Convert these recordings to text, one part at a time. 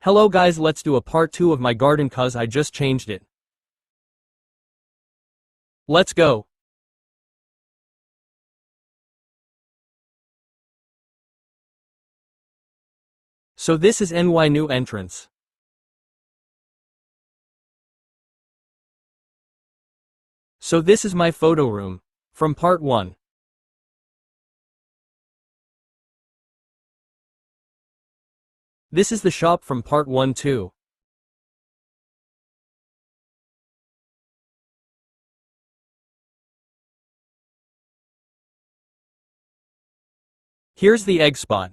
Hello guys, let's do a part 2 of my garden cuz I just changed it. Let's go. So this is NY new entrance. So this is my photo room. From part 1. This is the shop from part 1 too. Here's the egg spot.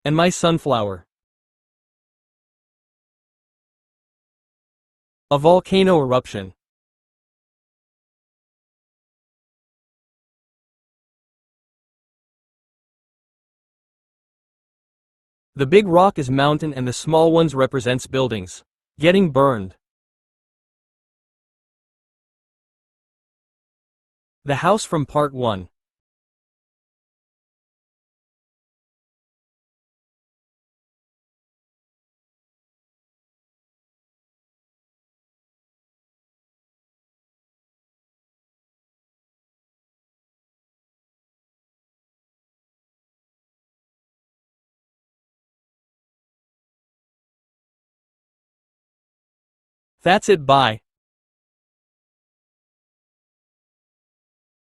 And my sunflower. A volcano eruption. The big rock is mountain and the small ones represents buildings. Getting burned. The house from part 1. That's it, bye.